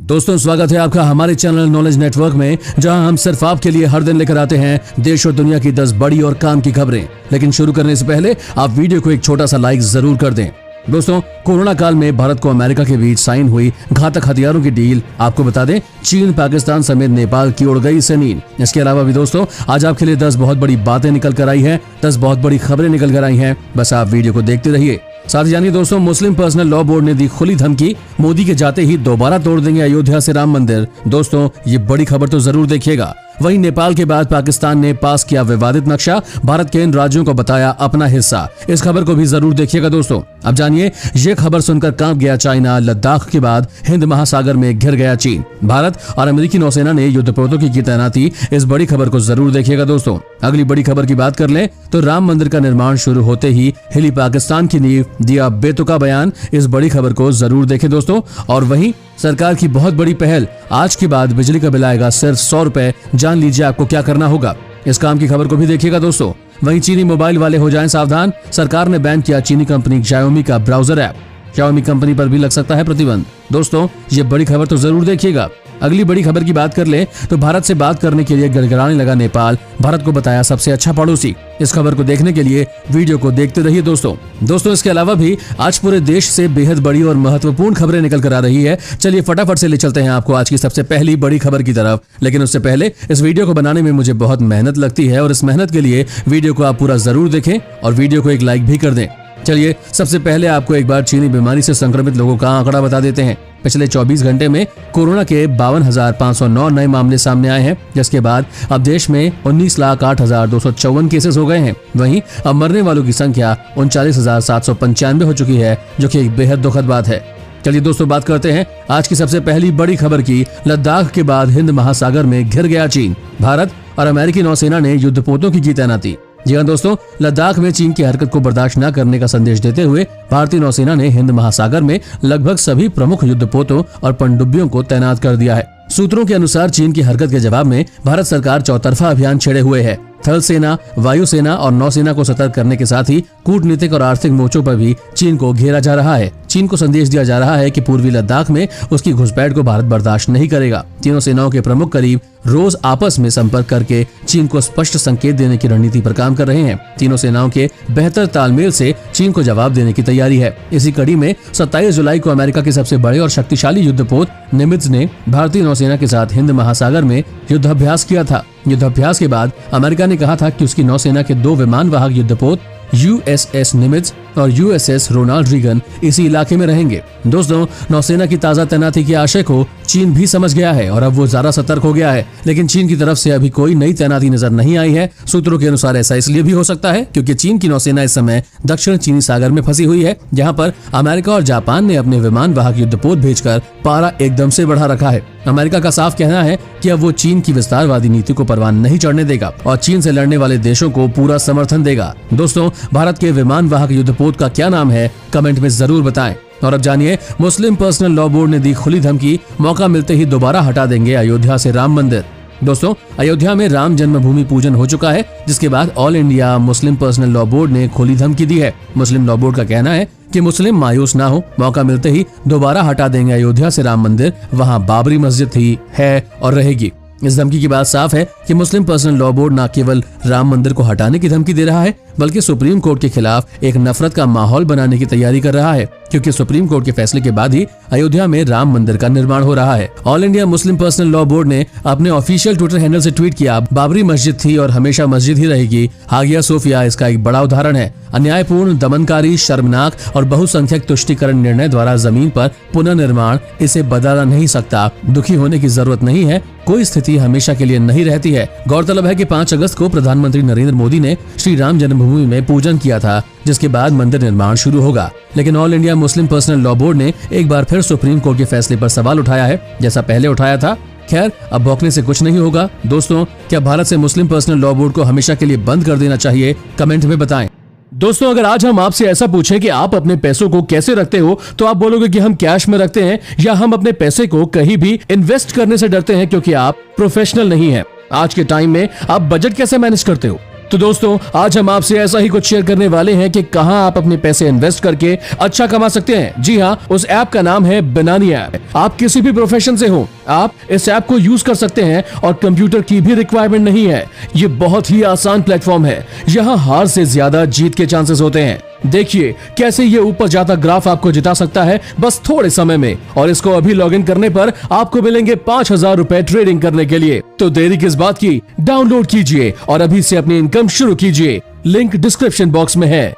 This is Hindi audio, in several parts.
दोस्तों स्वागत है आपका हमारे चैनल नॉलेज नेटवर्क में, जहां हम सिर्फ आपके लिए हर दिन लेकर आते हैं देश और दुनिया की 10 बड़ी और काम की खबरें। लेकिन शुरू करने से पहले आप वीडियो को एक छोटा सा लाइक जरूर कर दें। दोस्तों, कोरोना काल में भारत को अमेरिका के बीच साइन हुई घातक हथियारों की डील, आपको बता दें चीन, पाकिस्तान समेत नेपाल की उड़ गई से नींद। इसके अलावा भी दोस्तों आज आपके लिए 10 बहुत बड़ी बातें निकल कर आई है, 10 बहुत बड़ी खबरें निकल कर आई हैं। बस आप वीडियो को देखते रहिए। साथ ही जानिए दोस्तों, मुस्लिम पर्सनल लॉ बोर्ड ने दी खुली धमकी, मोदी के जाते ही दोबारा तोड़ देंगे अयोध्या से राम मंदिर। दोस्तों ये बड़ी खबर तो जरूर देखिएगा। वहीं नेपाल के बाद पाकिस्तान ने पास किया विवादित नक्शा, भारत के इन राज्यों को बताया अपना हिस्सा। इस खबर को भी जरूर देखिएगा दोस्तों। अब जानिए ये खबर सुनकर कांप गया चाइना, लद्दाख के बाद हिंद महासागर में घिर गया चीन। भारत और अमेरिकी नौसेना ने युद्धपोतों की तैनाती, इस बड़ी खबर को जरूर देखिएगा दोस्तों। अगली बड़ी खबर की बात कर लें तो राम मंदिर का निर्माण शुरू होते ही हिली पाकिस्तान की नींव, दिया बेतुका बयान। इस बड़ी खबर को जरूर देखें दोस्तों। और वहीं सरकार की बहुत बड़ी पहल, आज के बाद बिजली का बिल आएगा सिर्फ 100 रुपए। जान लीजिए आपको क्या करना होगा। इस काम की खबर को भी देखिएगा दोस्तों। वहीं चीनी मोबाइल वाले हो जाएं सावधान, सरकार ने बैन किया चीनी कंपनी Xiaomi का ब्राउजर ऐप। Xiaomi कंपनी पर भी लग सकता है प्रतिबंध। दोस्तों ये बड़ी खबर तो जरूर देखिएगा। अगली बड़ी खबर की बात कर ले तो भारत से बात करने के लिए गड़गड़ाने लगा नेपाल, भारत को बताया सबसे अच्छा पड़ोसी। इस खबर को देखने के लिए वीडियो को देखते रहिए दोस्तों। इसके अलावा भी आज पूरे देश से बेहद बड़ी और महत्वपूर्ण खबरें निकल कर आ रही है। चलिए फटाफट से ले चलते हैं आपको आज की सबसे पहली बड़ी खबर की तरफ। लेकिन उससे पहले इस वीडियो को बनाने में मुझे बहुत मेहनत लगती है और इस मेहनत के लिए वीडियो को आप पूरा जरूर देखें और वीडियो को एक लाइक भी कर दें। चलिए सबसे पहले आपको एक बार चीनी बीमारी से संक्रमित लोगों का आंकड़ा बता देते हैं। पिछले 24 घंटे में कोरोना के 52,509 नए मामले सामने आए हैं, जिसके बाद अब देश में 19,08,254 केसेस हो गए हैं। वहीं अब मरने वालों की संख्या 39,795 हो चुकी है, जो कि एक बेहद दुखद बात है। चलिए दोस्तों बात करते हैं आज की सबसे पहली बड़ी खबर की। लद्दाख के बाद हिंद महासागर में घिर गया चीन, भारत और अमेरिकी नौसेना ने युद्धपोतों की तैनाती। जी हाँ दोस्तों, लद्दाख में चीन की हरकत को बर्दाश्त न करने का संदेश देते हुए भारतीय नौसेना ने हिंद महासागर में लगभग सभी प्रमुख युद्धपोतों और पनडुब्बियों को तैनात कर दिया है। सूत्रों के अनुसार चीन की हरकत के जवाब में भारत सरकार चौतरफा अभियान छेड़े हुए है। थल सेना, वायुसेना और नौसेना को सतर्क करने के साथ ही कूटनीतिक और आर्थिक मोर्चों पर भी चीन को घेरा जा रहा है। चीन को संदेश दिया जा रहा है कि पूर्वी लद्दाख में उसकी घुसपैठ को भारत बर्दाश्त नहीं करेगा। तीनों सेनाओं के प्रमुख करीब रोज आपस में संपर्क करके चीन को स्पष्ट संकेत देने की रणनीति पर काम कर रहे हैं। तीनों सेनाओं के बेहतर तालमेल से चीन को जवाब देने की तैयारी है। इसी कड़ी में 27 जुलाई को अमेरिका के सबसे बड़े और शक्तिशाली युद्धपोत निमित्ज ने भारतीय नौसेना के साथ हिंद महासागर में युद्धाभ्यास किया था। युद्धाभ्यास के बाद अमेरिका ने कहा था कि उसकी नौसेना के 2 विमान वाहक युद्धपोत USS निमित्ज और USS रोनाल्ड रीगन इसी इलाके में रहेंगे। दोस्तों नौसेना की ताजा तैनाती के आशय को चीन भी समझ गया है और अब वो ज्यादा सतर्क हो गया है। लेकिन चीन की तरफ से अभी कोई नई तैनाती नजर नहीं आई है। सूत्रों के अनुसार ऐसा इसलिए भी हो सकता है क्योंकि चीन की नौसेना इस समय दक्षिण चीनी सागर में फंसी हुई है, जहां पर अमेरिका और जापान ने अपने विमान वाहक युद्धपोत भेजकर पारा एकदम से बढ़ा रखा है। अमेरिका का साफ कहना है कि अब वो चीन की विस्तारवादी नीति को परवान नहीं चढ़ने देगा और चीन से लड़ने वाले देशों को पूरा समर्थन देगा। दोस्तों भारत के विमान वाहक युद्धपोत का क्या नाम है, कमेंट में जरूर बताएं। और अब जानिए, मुस्लिम पर्सनल लॉ बोर्ड ने दी खुली धमकी, मौका मिलते ही दोबारा हटा देंगे अयोध्या से राम मंदिर। दोस्तों अयोध्या में राम जन्मभूमि पूजन हो चुका है, जिसके बाद all India Muslim personal law board ने खुली धमकी दी है। मुस्लिम लॉ बोर्ड का कहना है कि मुस्लिम मायूस ना हो, मौका मिलते ही दोबारा हटा देंगे अयोध्या से राम मंदिर। वहां बाबरी मस्जिद थी, है और रहेगी। इस धमकी की बात साफ है कि मुस्लिम पर्सनल लॉ बोर्ड न केवल राम मंदिर को हटाने की धमकी दे रहा है, बल्कि सुप्रीम कोर्ट के खिलाफ एक नफरत का माहौल बनाने की तैयारी कर रहा है, क्योंकि सुप्रीम कोर्ट के फैसले के बाद ही अयोध्या में राम मंदिर का निर्माण हो रहा है। All India Muslim personal law board ने अपने ऑफिशियल ट्विटर हैंडल से ट्वीट किया, बाबरी मस्जिद थी और हमेशा मस्जिद ही रहेगी। हागिया सोफिया इसका एक बड़ा उदाहरण है। अन्यायपूर्ण, दमनकारी, शर्मनाक और बहुसंख्यक तुष्टीकरण निर्णय द्वारा जमीन पर पुनर्निर्माण, इसे बदला नहीं सकता। दुखी होने की जरूरत नहीं है, कोई स्थिति हमेशा के लिए नहीं रहती है। गौरतलब है कि 5 अगस्त को प्रधानमंत्री नरेंद्र मोदी ने श्री राम जन्मभूमि में पूजन किया था, जिसके बाद मंदिर निर्माण शुरू होगा। लेकिन all India Muslim personal law board ने एक बार फिर सुप्रीम कोर्ट के फैसले पर सवाल उठाया है, जैसा पहले उठाया था। खैर अब भौंकने से कुछ नहीं होगा। दोस्तों क्या भारत से मुस्लिम पर्सनल लॉ बोर्ड को हमेशा के लिए बंद कर देना चाहिए, कमेंट में बताएं। दोस्तों अगर आज हम आपसे ऐसा पूछें कि आप अपने पैसों को कैसे रखते हो, तो आप बोलोगे कि हम कैश में रखते हैं, या हम अपने पैसे को कहीं भी इन्वेस्ट करने से डरते हैं क्योंकि आप प्रोफेशनल नहीं हैं। आज के टाइम में आप बजट कैसे मैनेज करते हो? तो दोस्तों आज हम आपसे ऐसा ही कुछ शेयर करने वाले हैं कि कहां आप अपने पैसे इन्वेस्ट करके अच्छा कमा सकते हैं। जी हां, उस ऐप का नाम है बनानी ऐप। आप किसी भी प्रोफेशन से हो, आप इस ऐप को यूज कर सकते हैं और कंप्यूटर की भी रिक्वायरमेंट नहीं है। ये बहुत ही आसान प्लेटफॉर्म है। यहाँ हार से ज्यादा जीत के चांसेस होते हैं। देखिए कैसे ये ऊपर जाता ग्राफ आपको जिता सकता है बस थोड़े समय में, और इसको अभी लॉगिन करने पर आपको मिलेंगे 5,000 रुपए ट्रेडिंग करने के लिए। तो देरी किस बात की, डाउनलोड कीजिए और अभी से अपनी इनकम शुरू कीजिए। लिंक डिस्क्रिप्शन बॉक्स में है।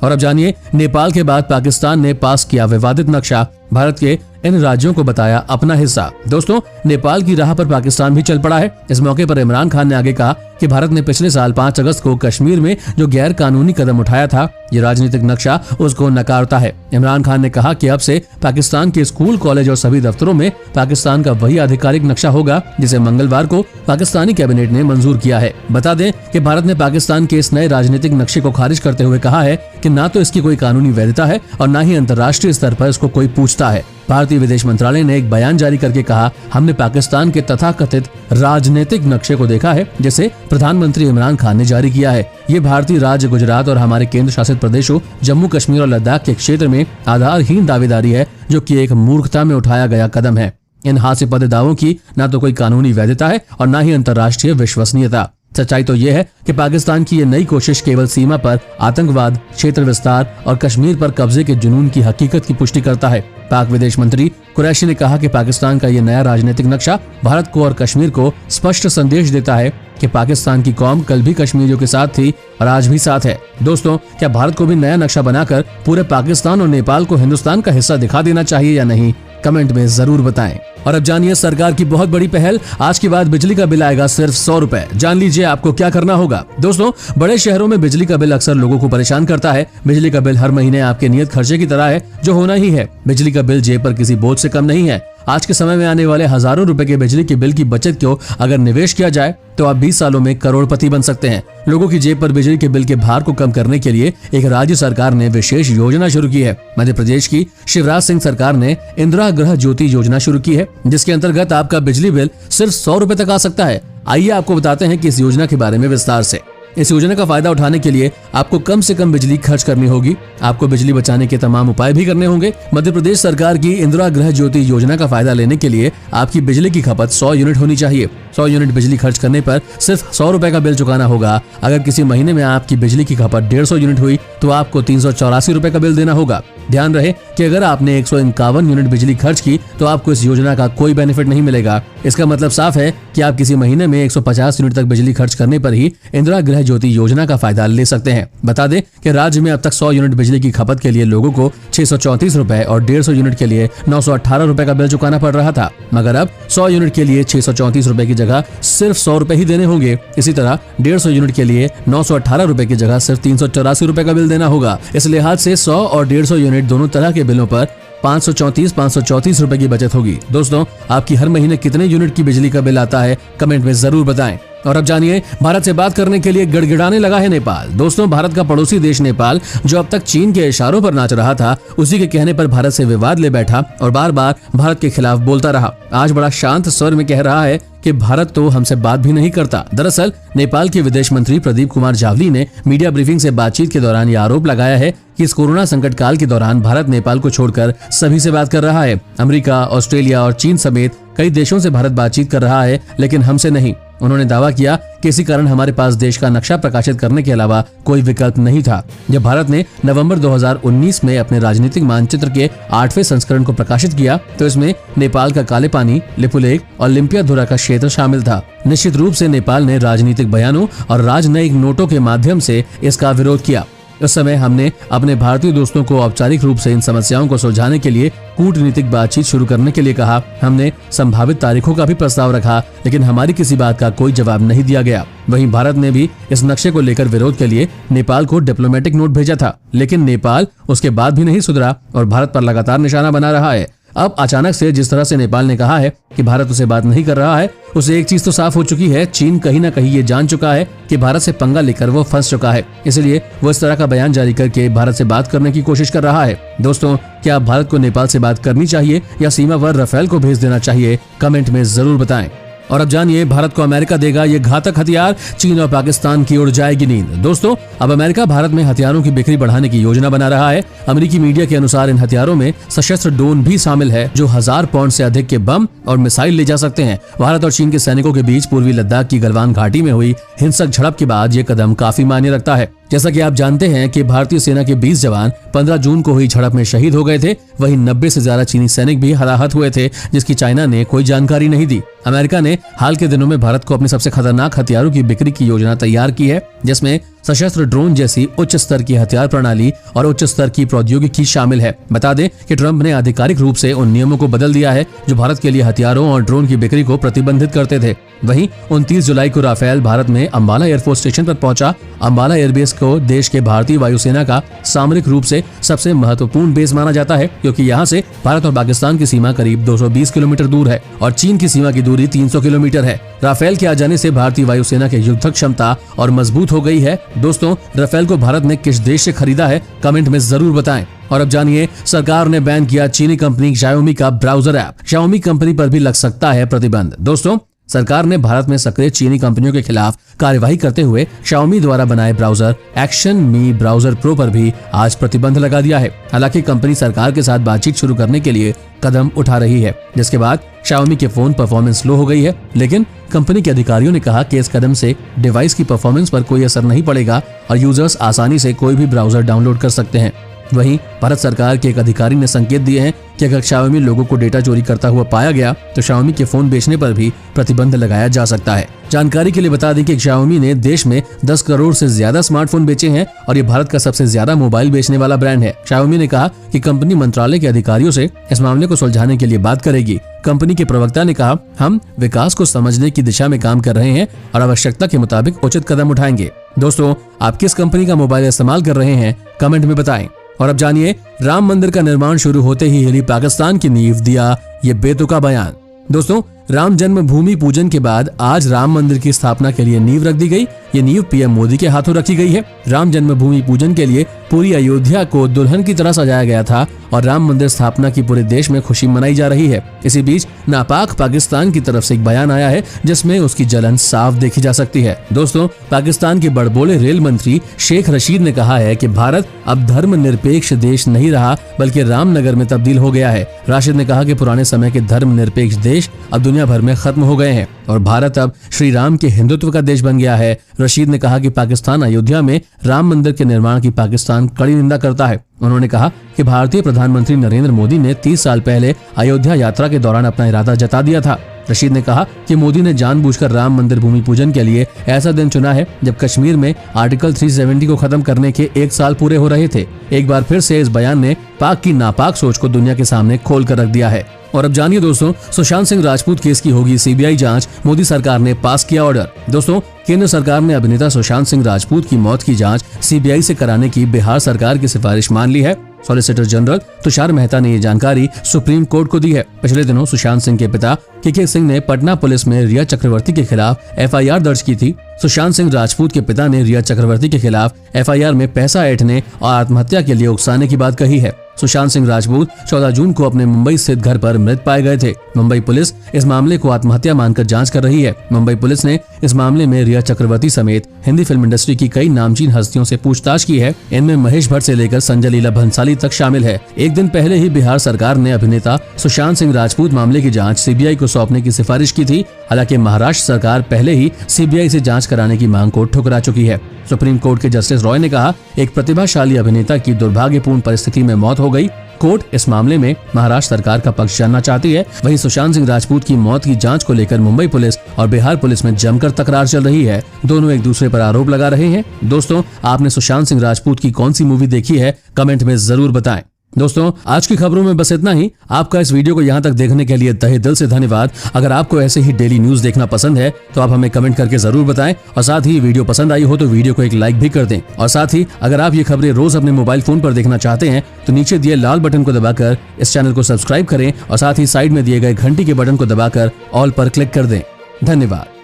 और अब जानिए, नेपाल के बाद पाकिस्तान ने पास किया विवादित नक्शा, भारत के इन राज्यों को बताया अपना हिस्सा। दोस्तों, नेपाल की राह पर पाकिस्तान भी चल पड़ा है। इस मौके पर इमरान खान ने आगे कहा कि भारत ने पिछले साल 5 अगस्त को कश्मीर में जो गैर कानूनी कदम उठाया था, ये राजनीतिक नक्शा उसको नकारता है। इमरान खान ने कहा कि अब से पाकिस्तान के स्कूल, कॉलेज और सभी दफ्तरों में पाकिस्तान का वही आधिकारिक नक्शा होगा जिसे मंगलवार को पाकिस्तानी कैबिनेट ने मंजूर किया है। बता दें कि भारत ने पाकिस्तान के इस नए राजनीतिक नक्शे को खारिज करते हुए कहा है कि न तो इसकी कोई कानूनी वैधता है और न ही अंतर्राष्ट्रीय स्तर पर इसको कोई पूछता है। भारतीय विदेश मंत्रालय ने एक बयान जारी करके कहा, हमने पाकिस्तान के तथाकथित राजनीतिक नक्शे को देखा है जिसे प्रधानमंत्री इमरान खान ने जारी किया है। ये भारतीय राज्य गुजरात और हमारे केंद्र शासित प्रदेशों जम्मू कश्मीर और लद्दाख के क्षेत्र में आधारहीन दावेदारी है, जो कि एक मूर्खता में उठाया गया कदम है। इन हास्यास्पद दावों की न तो कोई कानूनी वैधता है और न ही अंतर्राष्ट्रीय विश्वसनीयता। सच्चाई तो यह है कि पाकिस्तान की ये नई कोशिश केवल सीमा पर आतंकवाद, क्षेत्र विस्तार और कश्मीर पर कब्जे के जुनून की हकीकत की पुष्टि करता है। पाक विदेश मंत्री कुरैशी ने कहा कि पाकिस्तान का ये नया राजनीतिक नक्शा भारत को और कश्मीर को स्पष्ट संदेश देता है कि पाकिस्तान की कौम कल भी कश्मीरियों के साथ थी और आज भी साथ है। दोस्तों, क्या भारत को भी नया नक्शा बनाकर पूरे पाकिस्तान और नेपाल को हिंदुस्तान का हिस्सा दिखा देना चाहिए या नहीं? कमेंट में जरूर बताएं। और अब जानिए सरकार की बहुत बड़ी पहल, आज के बाद बिजली का बिल आएगा सिर्फ 100 रुपए। जान लीजिए आपको क्या करना होगा। दोस्तों, बड़े शहरों में बिजली का बिल अक्सर लोगों को परेशान करता है। बिजली का बिल हर महीने आपके नियत खर्चे की तरह है जो होना ही है। बिजली का बिल जेब पर किसी बोझ से कम नहीं है। आज के समय में आने वाले हजारों रुपए के बिजली के बिल की बचत को अगर निवेश किया जाए तो आप 20 सालों में करोड़पति बन सकते हैं। लोगों की जेब पर बिजली के बिल के भार को कम करने के लिए एक राज्य सरकार ने विशेष योजना शुरू की है। मध्य प्रदेश की शिवराज सिंह सरकार ने इंदिरा गृह ज्योति योजना शुरू की है, जिसके अंतर्गत आपका बिजली बिल सिर्फ 100 रुपए तक आ सकता है। आइए आपको बताते हैं कि इस योजना के बारे में विस्तार से। इस योजना का फायदा उठाने के लिए आपको कम से कम बिजली खर्च करनी होगी। आपको बिजली बचाने के तमाम उपाय भी करने होंगे। मध्य प्रदेश सरकार की इंदिरा गृह ज्योति योजना का फायदा लेने के लिए आपकी बिजली की खपत 100 यूनिट होनी चाहिए। 100 यूनिट बिजली खर्च करने पर सिर्फ 100 रुपए का बिल चुकाना होगा। अगर किसी महीने में आपकी बिजली की खपत 150 यूनिट हुई तो आपको 384 रुपए का बिल देना होगा। ध्यान रहे कि अगर आपने 151 यूनिट बिजली खर्च की तो आपको इस योजना का कोई बेनिफिट नहीं मिलेगा। इसका मतलब साफ है कि आप किसी महीने में 150 यूनिट तक बिजली खर्च करने पर ही इंदिरा गृह ज्योति योजना का फायदा ले सकते हैं। बता दें कि राज्य में अब तक 100 यूनिट बिजली की खपत के लिए लोगों को 634 रुपए और 150 यूनिट के लिए 918 रुपए का बिल चुकाना पड़ रहा था, मगर अब 100 यूनिट के लिए 634 रुपए की जगह सिर्फ 100 रुपए ही देने होंगे। इसी तरह 150 यूनिट के लिए 918 रुपए की जगह सिर्फ 384 रुपए का बिल देना होगा। इस लिहाज से 100 और 150 यूनिट दोनों तरह के बिलों पर 534 रुपए की बचत होगी। दोस्तों, आपकी हर महीने कितने यूनिट की बिजली का बिल आता है? कमेंट में जरूर बताएं। और अब जानिए, भारत से बात करने के लिए गिड़गिड़ाने लगा है नेपाल। दोस्तों, भारत का पड़ोसी देश नेपाल, जो अब तक चीन के इशारों पर नाच रहा था, उसी के कहने पर भारत से विवाद ले बैठा और बार बार भारत के खिलाफ बोलता रहा। आज बड़ा शांत स्वर में कह रहा है कि भारत तो हमसे बात भी नहीं करता। दरअसल नेपाल के विदेश मंत्री प्रदीप कुमार जावली ने मीडिया ब्रीफिंग से बातचीत के दौरान ये आरोप लगाया है कि इस कोरोना संकट काल के दौरान भारत नेपाल को छोड़कर सभी से बात कर रहा है। अमेरिका, ऑस्ट्रेलिया और चीन समेत कई देशों से भारत बातचीत कर रहा है, लेकिन हमसे नहीं। उन्होंने दावा किया कि इसी कारण हमारे पास देश का नक्शा प्रकाशित करने के अलावा कोई विकल्प नहीं था। जब भारत ने नवंबर 2019 में अपने राजनीतिक मानचित्र के 8वें संस्करण को प्रकाशित किया तो इसमें नेपाल का काले पानी, लिपुलेख और लिम्पियाधुरा का क्षेत्र शामिल था। निश्चित रूप से नेपाल ने राजनीतिक बयानों और राजनयिक नोटों के माध्यम से इसका विरोध किया। उस समय हमने अपने भारतीय दोस्तों को औपचारिक रूप से इन समस्याओं को सुलझाने के लिए कूटनीतिक बातचीत शुरू करने के लिए कहा। हमने संभावित तारीखों का भी प्रस्ताव रखा, लेकिन हमारी किसी बात का कोई जवाब नहीं दिया गया। वहीं भारत ने भी इस नक्शे को लेकर विरोध के लिए नेपाल को डिप्लोमेटिक नोट भेजा था, लेकिन नेपाल उसके बाद भी नहीं सुधरा और भारत पर लगातार निशाना बना रहा है। अब अचानक से जिस तरह से नेपाल ने कहा है कि भारत उसे बात नहीं कर रहा है, उसे एक चीज तो साफ हो चुकी है, चीन कहीं ना कहीं ये जान चुका है कि भारत से पंगा लेकर वो फंस चुका है। इसलिए वो इस तरह का बयान जारी करके भारत से बात करने की कोशिश कर रहा है। दोस्तों, क्या भारत को नेपाल से बात करनी चाहिए या सीमा पर राफेल को भेज देना चाहिए? कमेंट में जरूर बताएं। और अब जानिए भारत को अमेरिका देगा ये घातक हथियार, चीन और पाकिस्तान की ओर जाएगी नींद। दोस्तों, अब अमेरिका भारत में हथियारों की बिक्री बढ़ाने की योजना बना रहा है। अमेरिकी मीडिया के अनुसार इन हथियारों में सशस्त्र ड्रोन भी शामिल है जो 1000 पाउंड से अधिक के बम और मिसाइल ले जा सकते हैं। भारत और चीन के सैनिकों के बीच पूर्वी लद्दाख की गलवान घाटी में हुई हिंसक झड़प के बाद ये कदम काफी मायने रखता है। जैसा कि आप जानते हैं कि भारतीय सेना के 20 जवान 15 जून को हुई झड़प में शहीद हो गए थे। वहीं 90 से ज्यादा चीनी सैनिक भी हताहत हुए थे, जिसकी चाइना ने कोई जानकारी नहीं दी। अमेरिका ने हाल के दिनों में भारत को अपने सबसे खतरनाक हथियारों की बिक्री की योजना तैयार की है, जिसमें सशस्त्र ड्रोन जैसी उच्च स्तर की हथियार प्रणाली और उच्च स्तर की प्रौद्योगिकी शामिल है। बता दें कि ट्रंप ने आधिकारिक रूप से उन नियमों को बदल दिया है जो भारत के लिए हथियारों और ड्रोन की बिक्री को प्रतिबंधित करते थे। वहीं 29 जुलाई को राफेल भारत में अंबाला एयरफोर्स स्टेशन पर पहुंचा। अंबाला एयरबेस को देश के भारतीय वायुसेना का सामरिक रूप से सबसे महत्वपूर्ण बेस माना जाता है, क्योंकि यहाँ से भारत और पाकिस्तान की सीमा करीब 220 किलोमीटर दूर है और चीन की सीमा की दूरी 300 किलोमीटर है। राफेल के आ जाने से भारतीय वायुसेना की युद्धक क्षमता और मजबूत हो गई है। दोस्तों, राफेल को भारत ने किस देश से खरीदा है, कमेंट में जरूर बताएं। और अब जानिए, सरकार ने बैन किया चीनी कंपनी Xiaomi का ब्राउजर ऐप। Xiaomi कंपनी पर भी लग सकता है प्रतिबंध। दोस्तों, सरकार ने भारत में सक्रिय चीनी कंपनियों के खिलाफ कार्यवाही करते हुए Xiaomi द्वारा बनाए ब्राउजर एक्शन मी ब्राउजर प्रो पर भी आज प्रतिबंध लगा दिया है। हालांकि कंपनी सरकार के साथ बातचीत शुरू करने के लिए कदम उठा रही है, जिसके बाद Xiaomi के फोन परफॉर्मेंस लो हो गई है। लेकिन कंपनी के अधिकारियों ने कहा कि इस कदम से डिवाइस की परफॉर्मेंस पर कोई असर नहीं पड़ेगा और यूजर्स आसानी से कोई भी ब्राउजर डाउनलोड कर सकते हैं। वहीं भारत सरकार के एक अधिकारी ने संकेत दिए हैं कि अगर Xiaomi लोगों को डेटा चोरी करता हुआ पाया गया तो Xiaomi के फोन बेचने पर भी प्रतिबंध लगाया जा सकता है। जानकारी के लिए बता दें कि Xiaomi ने देश में 10 करोड़ से ज्यादा स्मार्टफोन बेचे हैं और ये भारत का सबसे ज्यादा मोबाइल बेचने वाला ब्रांड है। Xiaomi ने कहा कि कंपनी मंत्रालय के अधिकारियों से इस मामले को सुलझाने के लिए बात करेगी। कंपनी के प्रवक्ता ने कहा, हम विकास को समझने की दिशा में काम कर रहे हैं और आवश्यकता के मुताबिक उचित कदम उठाएंगे। दोस्तों, आप किस कंपनी का मोबाइल इस्तेमाल कर रहे हैं, कमेंट में बताएं। और अब जानिए, राम मंदिर का निर्माण शुरू होते ही हिली पाकिस्तान की नींव, दिया ये बेतुका बयान। दोस्तों, राम जन्मभूमि पूजन के बाद आज राम मंदिर की स्थापना के लिए नींव रख दी गई। ये नींव पीएम मोदी के हाथों रखी गई है। राम जन्मभूमि पूजन के लिए पूरी अयोध्या को दुल्हन की तरह सजाया गया था और राम मंदिर स्थापना की पूरे देश में खुशी मनाई जा रही है। इसी बीच नापाक पाकिस्तान की तरफ से एक बयान आया है जिसमें उसकी जलन साफ देखी जा सकती है। दोस्तों, पाकिस्तान के बड़बोले रेल मंत्री शेख रशीद ने कहा है कि भारत अब धर्मनिरपेक्ष देश नहीं रहा बल्कि रामनगर में तब्दील हो गया है। राशिद ने कहा कि पुराने समय के धर्मनिरपेक्ष देश अब दुनिया भर में खत्म हो गए हैं और भारत अब श्री राम के हिंदुत्व का देश बन गया है। रशीद ने कहा कि पाकिस्तान अयोध्या में राम मंदिर के निर्माण की पाकिस्तान कड़ी निंदा करता है। उन्होंने कहा कि भारतीय प्रधानमंत्री नरेंद्र मोदी ने 30 साल पहले अयोध्या यात्रा के दौरान अपना इरादा जता दिया था। रशीद ने कहा कि मोदी ने जानबूझकर राम मंदिर भूमि पूजन के लिए ऐसा दिन चुना है जब कश्मीर में आर्टिकल 370 को खत्म करने के 1 साल पूरे हो रहे थे। एक बार फिर से इस बयान ने पाक की नापाक सोच को दुनिया के सामने खोल कर रख दिया है। और अब जानिए दोस्तों, सुशांत सिंह राजपूत केस की होगी सीबीआई जांच, मोदी सरकार ने पास किया ऑर्डर। दोस्तों, केंद्र सरकार ने अभिनेता सुशांत सिंह राजपूत की मौत की जांच सीबीआई से कराने की बिहार सरकार की सिफारिश मान ली है। सॉलिसिटर जनरल तुषार मेहता ने ये जानकारी सुप्रीम कोर्ट को दी है। पिछले दिनों सुशांत सिंह के पिता के सिंह ने पटना पुलिस में रिया चक्रवर्ती के खिलाफ एफआईआर दर्ज की थी। सुशांत सिंह राजपूत के पिता ने रिया चक्रवर्ती के खिलाफ एफआईआर में पैसा ऐंठने और आत्महत्या के लिए उकसाने की बात कही है। सुशांत सिंह राजपूत 14 जून को अपने मुंबई स्थित घर पर मृत पाए गए थे। मुंबई पुलिस इस मामले को आत्महत्या मानकर जांच कर रही है। मुंबई पुलिस ने इस मामले में रिया चक्रवर्ती समेत हिंदी फिल्म इंडस्ट्री की कई नामचीन हस्तियों से पूछताछ की है। इनमें महेश भट्ट से लेकर संजय लीला भंसाली तक शामिल है। एक दिन पहले ही बिहार सरकार ने अभिनेता सुशांत सिंह राजपूत मामले की जांच सीबीआई को सौंपने की सिफारिश की थी। हालांकि महाराष्ट्र सरकार पहले ही सीबीआई से जांच कराने की मांग को ठुकरा चुकी है। सुप्रीम कोर्ट के जस्टिस रॉय ने कहा, एक प्रतिभाशाली अभिनेता की दुर्भाग्यपूर्ण परिस्थिति में मौत हो गई। कोर्ट इस मामले में महाराष्ट्र सरकार का पक्ष जानना चाहती है। वहीं सुशांत सिंह राजपूत की मौत की जांच को लेकर मुंबई पुलिस और बिहार पुलिस में जमकर तकरार चल रही है। दोनों एक दूसरे पर आरोप लगा रहे हैं। दोस्तों, आपने सुशांत सिंह राजपूत की कौन सी मूवी देखी है, कमेंट में जरूर बताएं। दोस्तों, आज की खबरों में बस इतना ही। आपका इस वीडियो को यहाँ तक देखने के लिए तहे दिल से धन्यवाद। अगर आपको ऐसे ही डेली न्यूज देखना पसंद है तो आप हमें कमेंट करके जरूर बताएं और साथ ही वीडियो पसंद आई हो तो वीडियो को एक लाइक भी कर दें। और साथ ही अगर आप ये खबरें रोज अपने मोबाइल फोन पर देखना चाहते हैं तो नीचे दिए लाल बटन को दबाकर इस चैनल को सब्सक्राइब करें और साथ ही साइड में दिए गए घंटी के बटन को दबाकर ऑल पर क्लिक कर दें। धन्यवाद।